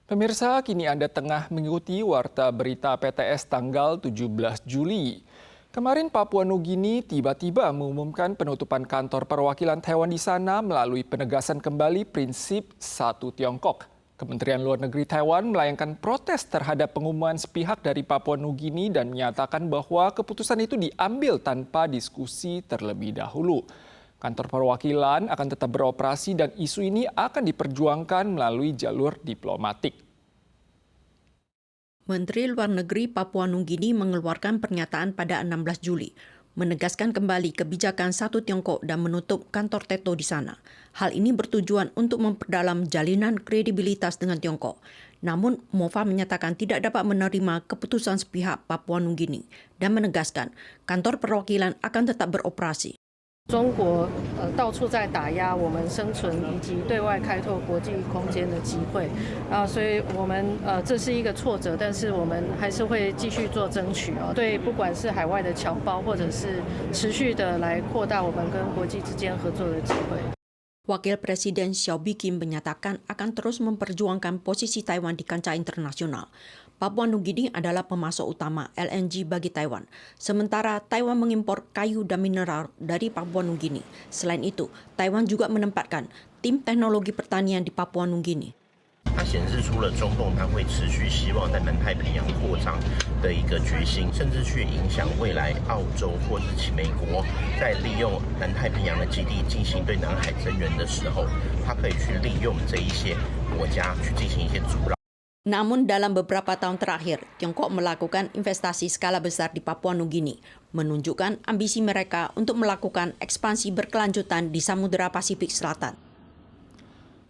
Pemirsa, kini Anda tengah mengikuti Warta Berita PTS tanggal 17 Juli. Kemarin Papua Nugini tiba-tiba mengumumkan penutupan kantor perwakilan Taiwan di sana melalui penegasan kembali prinsip satu Tiongkok. Kementerian Luar Negeri Taiwan melayangkan protes terhadap pengumuman sepihak dari Papua Nugini dan menyatakan bahwa keputusan itu diambil tanpa diskusi terlebih dahulu. Kantor perwakilan akan tetap beroperasi dan isu ini akan diperjuangkan melalui jalur diplomatik. Menteri Luar Negeri Papua Nugini mengeluarkan pernyataan pada 16 Juli, menegaskan kembali kebijakan satu Tiongkok dan menutup kantor TETO di sana. Hal ini bertujuan untuk memperdalam jalinan kredibilitas dengan Tiongkok. Namun, MOFA menyatakan tidak dapat menerima keputusan sepihak Papua Nugini dan menegaskan kantor perwakilan akan tetap beroperasi. 中国到处在打压我们生存以及对外开拓国际空间的机会所以我们这是一个挫折，但是我们还是会继续做争取对，不管是海外的侨胞，或者是持续的来扩大我们跟国际之间合作的机会。 Wakil Presiden Xiao Bikim menyatakan akan terus memperjuangkan posisi Taiwan di kancah internasional. Papua Nugini adalah pemasok utama LNG bagi Taiwan. Sementara Taiwan mengimpor kayu dan mineral dari Papua Nugini. Selain itu, Taiwan juga menempatkan tim teknologi pertanian di Papua Nugini. 它显示出了中共它会持续希望在南太平洋扩张的一个决心，甚至去影响未来澳洲或是美国在利用南太平洋的基地进行对南海增援的时候，它可以去利用这一些国家去进行一些阻挠。 Namun dalam beberapa tahun terakhir, Tiongkok melakukan investasi skala besar di Papua Nugini, menunjukkan ambisi mereka untuk melakukan ekspansi berkelanjutan di Samudera Pasifik Selatan.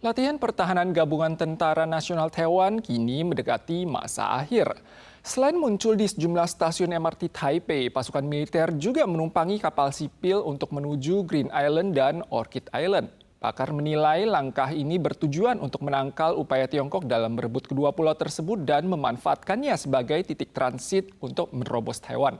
Latihan pertahanan gabungan Tentara Nasional Taiwan kini mendekati masa akhir. Selain muncul di sejumlah stasiun MRT Taipei, pasukan militer juga menumpangi kapal sipil untuk menuju Green Island dan Orchid Island. Pakar menilai langkah ini bertujuan untuk menangkal upaya Tiongkok dalam merebut kedua pulau tersebut dan memanfaatkannya sebagai titik transit untuk menerobos Taiwan.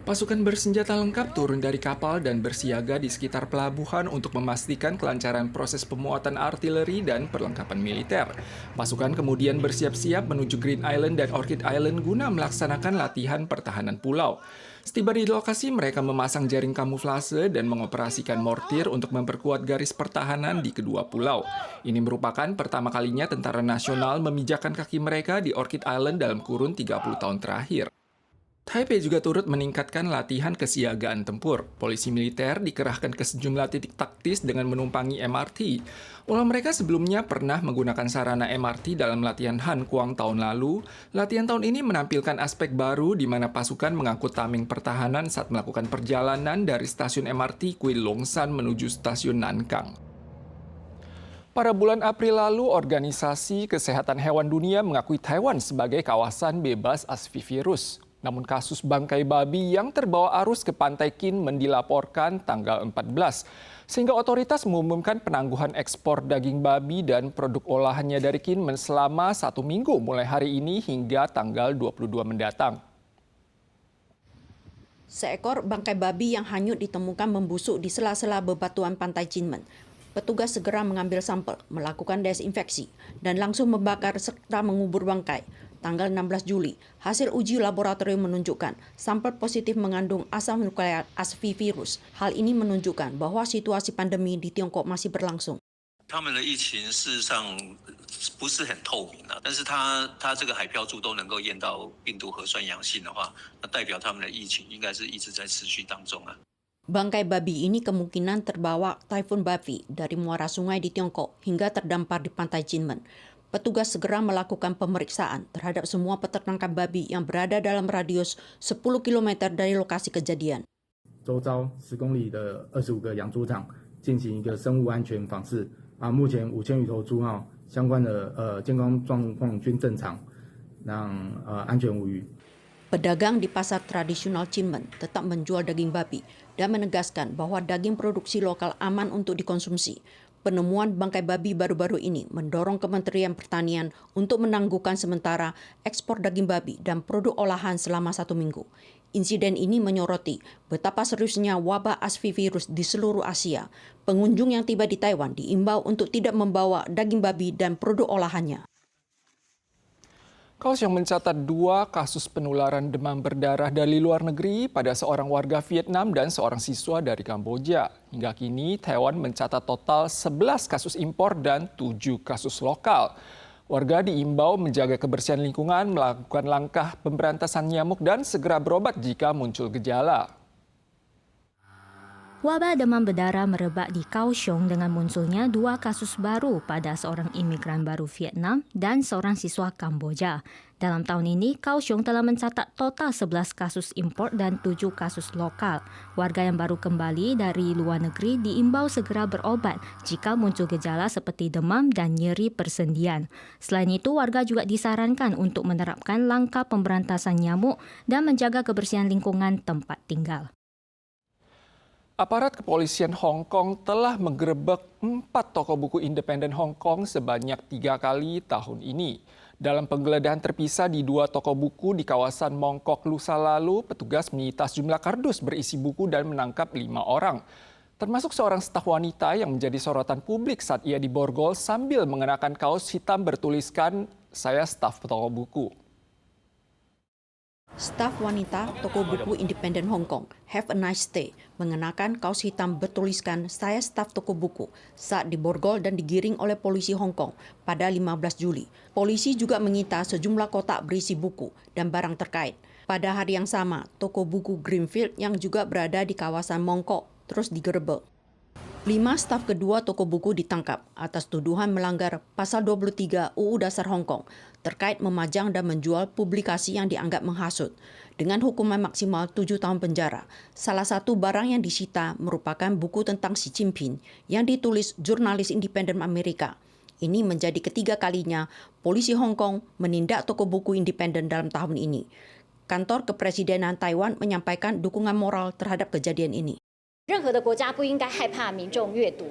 Pasukan bersenjata lengkap turun dari kapal dan bersiaga di sekitar pelabuhan untuk memastikan kelancaran proses pemuatan artileri dan perlengkapan militer. Pasukan kemudian bersiap-siap menuju Green Island dan Orchid Island guna melaksanakan latihan pertahanan pulau. Setiba di lokasi, mereka memasang jaring kamuflase dan mengoperasikan mortir untuk memperkuat garis pertahanan di kedua pulau. Ini merupakan pertama kalinya tentara nasional memijakkan kaki mereka di Orchid Island dalam kurun 30 tahun terakhir. Taipei juga turut meningkatkan latihan kesiagaan tempur. Polisi militer dikerahkan ke sejumlah titik taktis dengan menumpangi MRT. Walau mereka sebelumnya pernah menggunakan sarana MRT dalam latihan Han Kuang tahun lalu, latihan tahun ini menampilkan aspek baru di mana pasukan mengangkut tameng pertahanan saat melakukan perjalanan dari stasiun MRT Kui Longsan menuju stasiun Nankang. Pada bulan April lalu, Organisasi Kesehatan Hewan Dunia mengakui Taiwan sebagai kawasan bebas asvivirus. Namun kasus bangkai babi yang terbawa arus ke Pantai Kinmen dilaporkan tanggal 14, sehingga otoritas mengumumkan penangguhan ekspor daging babi dan produk olahannya dari Kinmen selama 1 minggu mulai hari ini hingga tanggal 22 mendatang. Seekor bangkai babi yang hanyut ditemukan membusuk di sela-sela bebatuan Pantai Kinmen. Petugas segera mengambil sampel, melakukan desinfeksi, dan langsung membakar serta mengubur bangkai. Tanggal 16 Juli, hasil uji laboratorium menunjukkan sampel positif mengandung asam nukleat asvivirus. Hal ini menunjukkan bahwa situasi pandemi di Tiongkok masih berlangsung. 他们的疫情事实上不是很透明但是它这个海漂柱都能够验到病毒核酸阳性的话，那代表他们的疫情应该是一直在持续当中 Bangkai babi ini kemungkinan terbawa Taifun Bavi dari muara sungai di Tiongkok hingga terdampar di Pantai Kinmen. Petugas segera melakukan pemeriksaan terhadap semua peternakan babi yang berada dalam radius 10 km dari lokasi kejadian. 周遭10公里的25个养猪场进行一个生物安全访视目前5000余头猪相关的健康状况均正常，让安全无虞。 Pedagang di pasar tradisional Kinmen tetap menjual daging babi dan menegaskan bahwa daging produksi lokal aman untuk dikonsumsi. Penemuan bangkai babi baru-baru ini mendorong Kementerian Pertanian untuk menangguhkan sementara ekspor daging babi dan produk olahan selama 1 minggu. Insiden ini menyoroti betapa seriusnya wabah ASFI virus di seluruh Asia. Pengunjung yang tiba di Taiwan diimbau untuk tidak membawa daging babi dan produk olahannya. Kaohsiung mencatat 2 kasus penularan demam berdarah dari luar negeri pada seorang warga Vietnam dan seorang siswa dari Kamboja. Hingga kini, Taiwan mencatat total 11 kasus impor dan 7 kasus lokal. Warga diimbau menjaga kebersihan lingkungan, melakukan langkah pemberantasan nyamuk dan segera berobat jika muncul gejala. Wabah demam berdarah merebak di Kaohsiung dengan munculnya 2 kasus baru pada seorang imigran baru Vietnam dan seorang siswa Kamboja. Dalam tahun ini, Kaohsiung telah mencatat total 11 kasus impor dan 7 kasus lokal. Warga yang baru kembali dari luar negeri diimbau segera berobat jika muncul gejala seperti demam dan nyeri persendian. Selain itu, warga juga disarankan untuk menerapkan langkah pemberantasan nyamuk dan menjaga kebersihan lingkungan tempat tinggal. Aparat kepolisian Hong Kong telah menggerebek 4 toko buku independen Hong Kong sebanyak 3 kali tahun ini. Dalam penggeledahan terpisah di 2 toko buku di kawasan Mongkok lusa lalu, petugas menyita sejumlah kardus berisi buku dan menangkap 5 orang. Termasuk seorang staf wanita yang menjadi sorotan publik saat ia diborgol sambil mengenakan kaos hitam bertuliskan, "Saya staf toko buku." Staf wanita toko buku independen Hong Kong, Have a Nice Day, mengenakan kaos hitam bertuliskan "Saya staf toko buku" saat diborgol dan digiring oleh polisi Hong Kong pada 15 Juli. Polisi juga menyita sejumlah kotak berisi buku dan barang terkait. Pada hari yang sama, toko buku Greenfield yang juga berada di kawasan Mongkok terus digerebek. 5 staf kedua toko buku ditangkap atas tuduhan melanggar Pasal 23 UU Dasar Hong Kong terkait memajang dan menjual publikasi yang dianggap menghasut dengan hukuman maksimal 7 tahun penjara. Salah satu barang yang disita merupakan buku tentang Xi Jinping yang ditulis jurnalis independen Amerika. Ini menjadi ketiga kalinya polisi Hong Kong menindak toko buku independen dalam tahun ini. Kantor Kepresidenan Taiwan menyampaikan dukungan moral terhadap kejadian ini. 任何的国家不应该害怕民众阅读，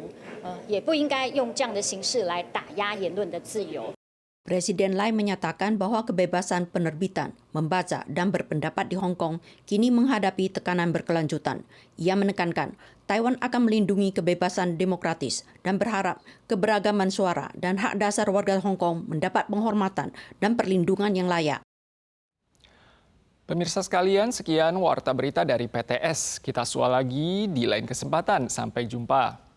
也不应该用这样的形式来打压言论的自由。 Presiden Lai menyatakan bahwa kebebasan penerbitan, membaca, dan berpendapat di Hong Kong kini menghadapi tekanan berkelanjutan. Ia menekankan Taiwan akan melindungi kebebasan demokratis dan berharap keberagaman suara dan hak dasar warga Hong Kong mendapat penghormatan dan perlindungan yang layak. Pemirsa sekalian, sekian Warta Berita dari PTS. Kita sua lagi di lain kesempatan. Sampai jumpa.